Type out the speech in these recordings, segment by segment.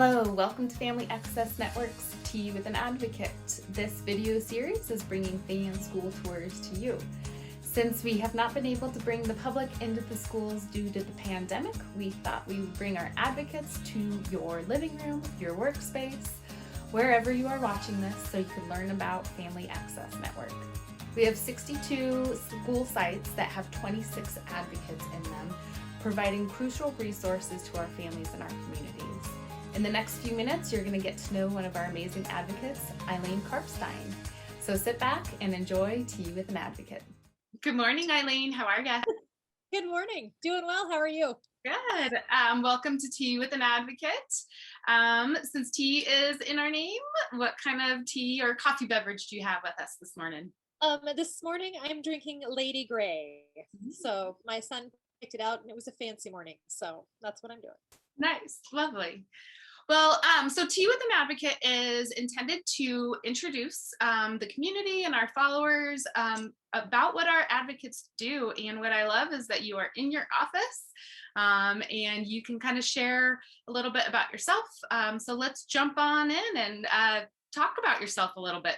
Hello, welcome to Family Access Network's Tea with an Advocate. This video series is bringing fan school tours to you. Since we have not been able to bring the public into the schools due to the pandemic, we thought we would bring our advocates to your living room, your workspace, wherever you are watching this so you can learn about Family Access Network. We have 62 school sites that have 26 advocates in them, providing crucial resources to our families and our communities. In the next few minutes, you're going to get to know one of our amazing advocates, Eilean Karpstein. So sit back and enjoy Tea with an Advocate. Good morning, Eilean. How are you? Good morning. Doing well. How are you? Good. Welcome to Tea with an Advocate. Since tea is in our name, what kind of tea or coffee beverage do you have with us this morning? This morning I'm drinking Lady Grey. So my son picked it out and it was a fancy morning. So that's what I'm doing. Nice. Lovely. Well, so Tea with an Advocate is intended to introduce the community and our followers about what our advocates do. And what I love is that you are in your office and you can kind of share a little bit about yourself. So let's jump on in and talk about yourself a little bit.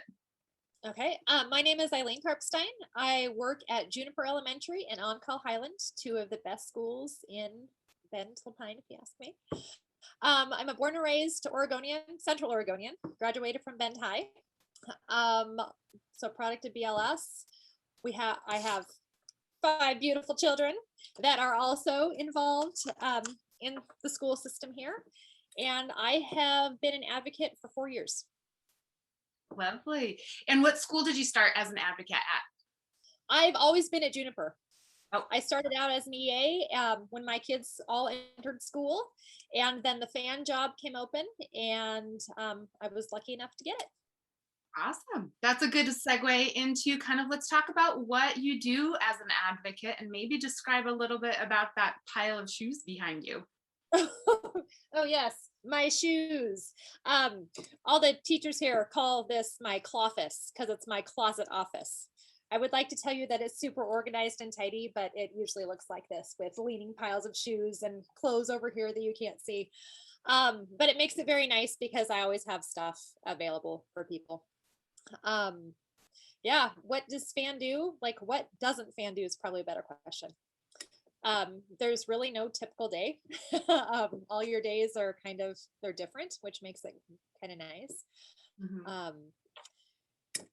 Okay. My name is Eilean Karpstein. I work at Juniper Elementary and On Call Highland, two of the best schools in Bend, Pine, if you ask me. I'm a born and raised Oregonian, Central Oregonian, graduated from Bend High. So product of BLS. I have 5 beautiful children that are also involved in the school system here. And I have been an advocate for 4 years. Lovely. And what school did you start as an advocate at? I've always been at Juniper. Oh. I started out as an EA when my kids all entered school, and then the fan job came open, and I was lucky enough to get it. Awesome. That's a good segue into kind of let's talk about what you do as an advocate and maybe describe a little bit about that pile of shoes behind you. Oh yes, my shoes. All the teachers here call this my cloffice because it's my closet office. I would like to tell you that it's super organized and tidy, but it usually looks like this with leaning piles of shoes and clothes over here that you can't see. But it makes it very nice because I always have stuff available for people. Yeah, what does fan do? Like, what doesn't fan do is probably a better question. There's really no typical day. All your days are they're different, which makes it kind of nice. Mm-hmm.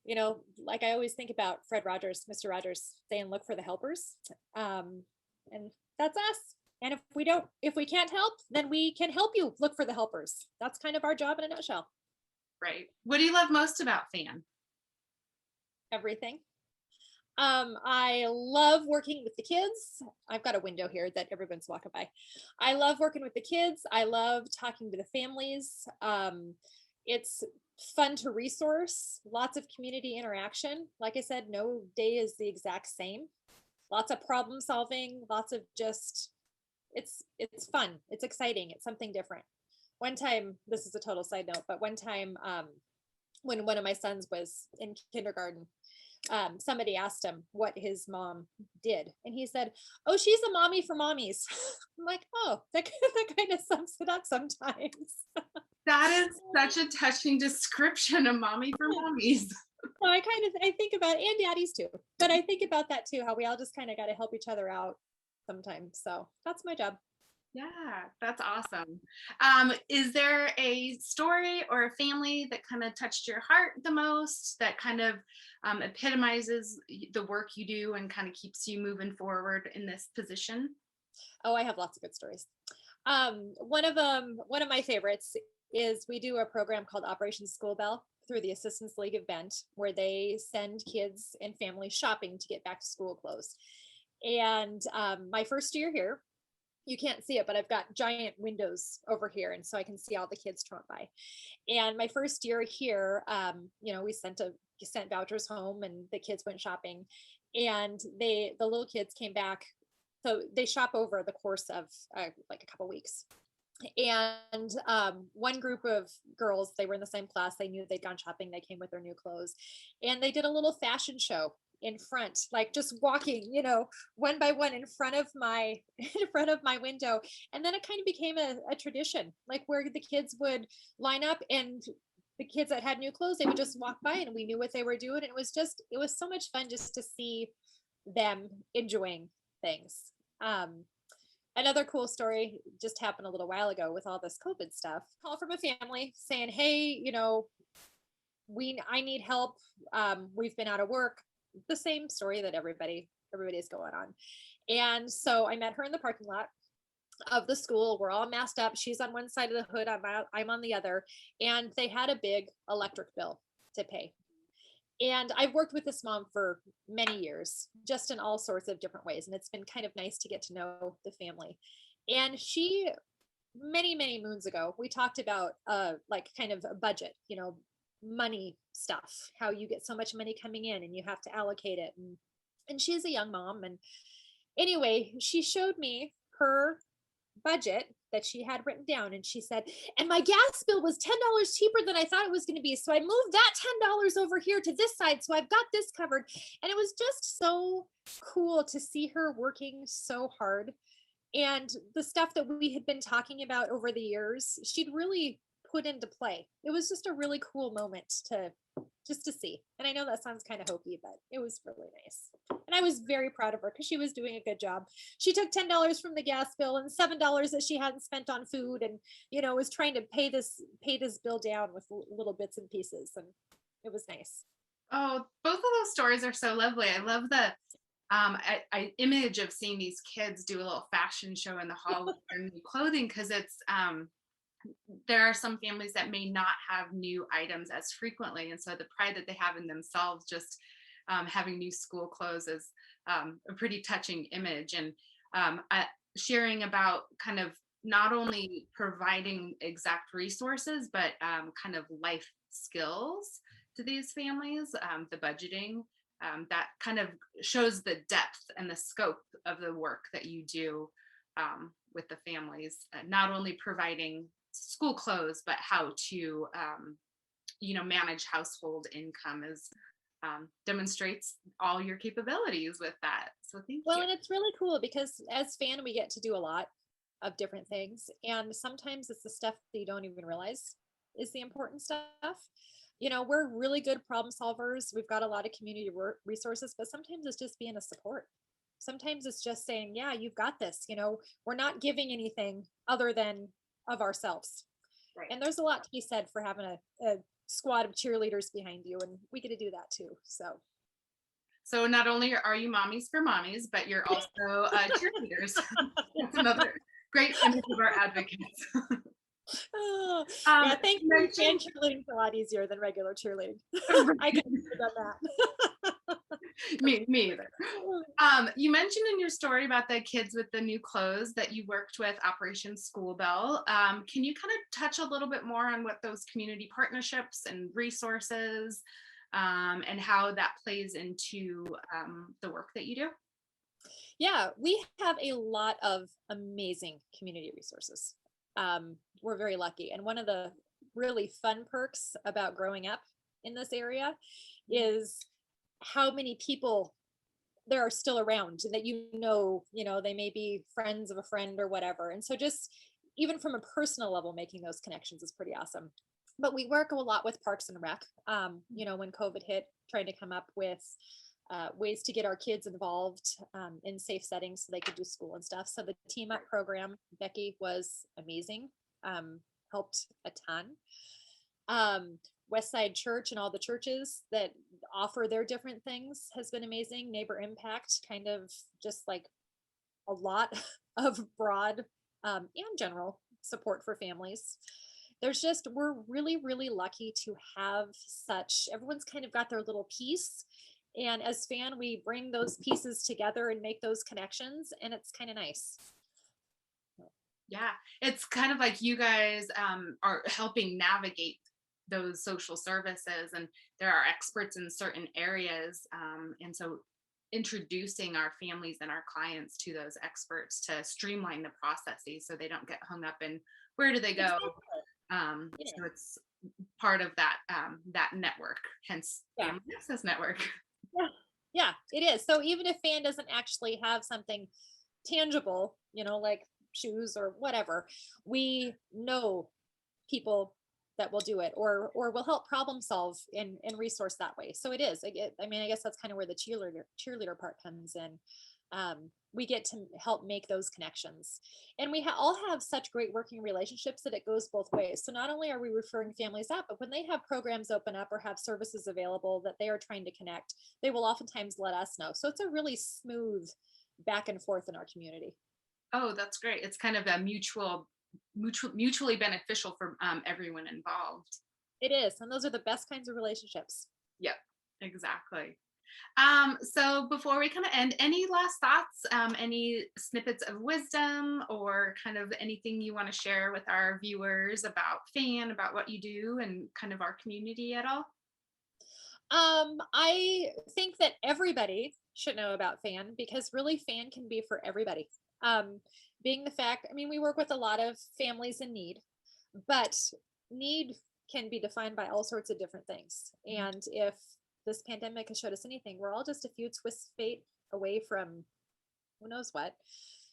You know, like I always think about Mr. Rogers saying, look for the helpers. And that's us. And if we can't help, then we can help you look for the helpers. That's kind of our job in a nutshell. Right. What do you love most about FAN? Everything. I love working with the kids. I've got a window here that everyone's walking by. I love working with the kids. I love talking to the families. It's fun to resource, lots of community interaction. Like I said, no day is the exact same. Lots of problem solving, lots of just, it's fun. It's exciting. It's something different. One time, this is a total side note, but one time when one of my sons was in kindergarten, somebody asked him what his mom did. And he said, oh, she's a mommy for mommies. I'm like, oh, that kind of sums it up sometimes. That is such a touching description of mommy for mommies. So I think about, and daddies too, but I think about that too, how we all just kind of got to help each other out sometimes. So that's my job. Yeah, that's awesome. Is there a story or a family that kind of touched your heart the most, that kind of epitomizes the work you do and kind of keeps you moving forward in this position? Oh, I have lots of good stories. One of my favorites is we do a program called Operation School Bell through the Assistance League of Bend, where they send kids and families shopping to get back to school clothes. And my first year here, you can't see it, but I've got giant windows over here, and so I can see all the kids trot by. And my first year here, we sent vouchers home, and the kids went shopping, and the little kids came back. So they shop over the course of like a couple weeks. And one group of girls, they were in the same class, they knew they'd gone shopping, they came with their new clothes, and they did a little fashion show in front, like just walking, one by one in front of my in front of my window. And then it kind of became a tradition, like where the kids would line up, and the kids that had new clothes, they would just walk by and we knew what they were doing. It was so much fun just to see them enjoying things. Another cool story just happened a little while ago with all this COVID stuff. Call from a family saying, "Hey, I need help. We've been out of work." The same story that everybody's going on. And so I met her in the parking lot of the school. We're all masked up. She's on one side of the hood. I'm on the other. And they had a big electric bill to pay. And I've worked with this mom for many years, just in all sorts of different ways. And it's been kind of nice to get to know the family. And she, many, many moons ago, we talked about like kind of a budget, money stuff, how you get so much money coming in and you have to allocate it. And she's a young mom. And anyway, she showed me her budget that she had written down, and she said, "And my gas bill was $10 cheaper than I thought it was going to be, so I moved that $10 over here to this side, so I've got this covered." And it was just so cool to see her working so hard, and the stuff that we had been talking about over the years, she'd really put into play. It was just a really cool moment to see. And I know that sounds kind of hokey, but it was really nice. And I was very proud of her because she was doing a good job. She took $10 from the gas bill and $7 that she hadn't spent on food, and was trying to pay this bill down with little bits and pieces, and it was nice. Oh, both of those stories are so lovely. I love the image of seeing these kids do a little fashion show in the hall with their new clothing, because it's there are some families that may not have new items as frequently, and so the pride that they have in themselves just having new school clothes is a pretty touching image. And sharing about kind of not only providing exact resources, but kind of life skills to these families, the budgeting, that kind of shows the depth and the scope of the work that you do with the families, not only providing school clothes, but how to, manage household income is demonstrates all your capabilities with that. So thank you. And it's really cool because as fan, we get to do a lot of different things. And sometimes it's the stuff that you don't even realize is the important stuff. We're really good problem solvers. We've got a lot of community resources, but sometimes it's just being a support. Sometimes it's just saying, "Yeah, you've got this." We're not giving anything other than of ourselves. Right. And there's a lot to be said for having a squad of cheerleaders behind you, and we get to do that too. So not only are you mommies for mommies, but you're also cheerleaders. That's another great image of our advocates. Yeah, thank you. And cheerleading's a lot easier than regular cheerleading. I could have done that. me either. You mentioned in your story about the kids with the new clothes that you worked with Operation School Bell. Can you kind of touch a little bit more on what those community partnerships and resources and how that plays into the work that you do? Yeah, we have a lot of amazing community resources. We're very lucky. And one of the really fun perks about growing up in this area is how many people there are still around that they may be friends of a friend or whatever. And so just even from a personal level, making those connections is pretty awesome. But we work a lot with Parks and Rec, when COVID hit, trying to come up with ways to get our kids involved in safe settings so they could do school and stuff. So the Team Up program, Becky, was amazing, helped a ton. Westside Church and all the churches that offer their different things has been amazing. Neighbor Impact, kind of just like a lot of broad and general support for families. We're really, really lucky to have everyone's kind of got their little piece. And as fan, we bring those pieces together and make those connections, and it's kind of nice. Yeah, it's kind of like you guys are helping navigate those social services, and there are experts in certain areas, and so introducing our families and our clients to those experts to streamline the processes so they don't get hung up in where do they go? Exactly. So it's part of that that network, hence Yeah. Family Access Network. Yeah. Yeah, it is. So even if FAN doesn't actually have something tangible, like shoes or whatever, we know people that will do it or will help problem solve and resource that way. So it is. I guess that's kind of where the cheerleader part comes in. We get to help make those connections, and we all have such great working relationships that it goes both ways. So not only are we referring families out, but when they have programs open up or have services available that they are trying to connect, they will oftentimes let us know. So it's a really smooth back and forth in our community. Oh, that's great. It's kind of a mutually beneficial for everyone involved. It is, and those are the best kinds of relationships. Yep, exactly. So before we kind of end, any last thoughts, any snippets of wisdom or kind of anything you want to share with our viewers about FAN, about what you do and kind of our community at all? I think that everybody should know about FAN because really FAN can be for everybody. Being the fact, we work with a lot of families in need, but need can be defined by all sorts of different things. And if this pandemic has showed us anything, we're all just a few twists of fate away from who knows what.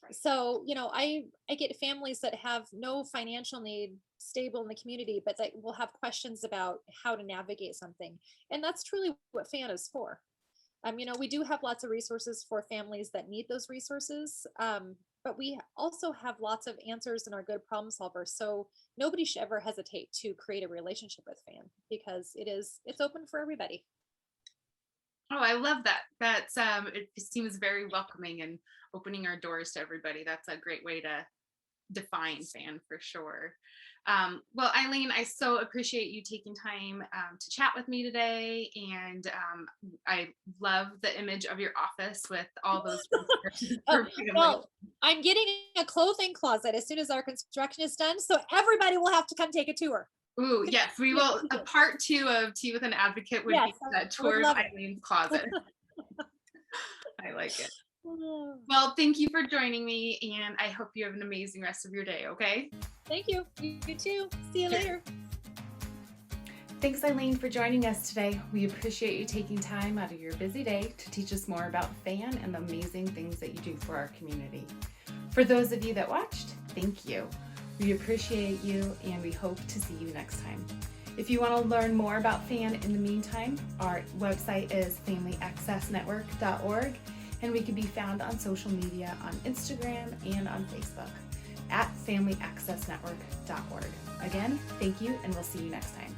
Right. So, I get families that have no financial need stable in the community, but that will have questions about how to navigate something. And that's truly what FAN is for. We do have lots of resources for families that need those resources. But we also have lots of answers and are good problem solvers. So nobody should ever hesitate to create a relationship with FAN because it's open for everybody. Oh, I love that. That's it seems very welcoming and opening our doors to everybody. That's a great way to define FAN for sure. Well, Eilean, I so appreciate you taking time to chat with me today. And I love the image of your office with all those. Well, I'm getting a clothing closet as soon as our construction is done. So everybody will have to come take a tour. Ooh, yes, we will. A part 2 of Tea with an Advocate would be a tour of Eileen's closet. I like it. Well, thank you for joining me, and I hope you have an amazing rest of your day, okay? Thank you. You too. See you later. Thanks, Eilean, for joining us today. We appreciate you taking time out of your busy day to teach us more about FAN and the amazing things that you do for our community. For those of you that watched, thank you. We appreciate you, and we hope to see you next time. If you want to learn more about FAN in the meantime, our website is familyaccessnetwork.org, and we can be found on social media on Instagram and on Facebook at familyaccessnetwork.org. Again, thank you, and we'll see you next time.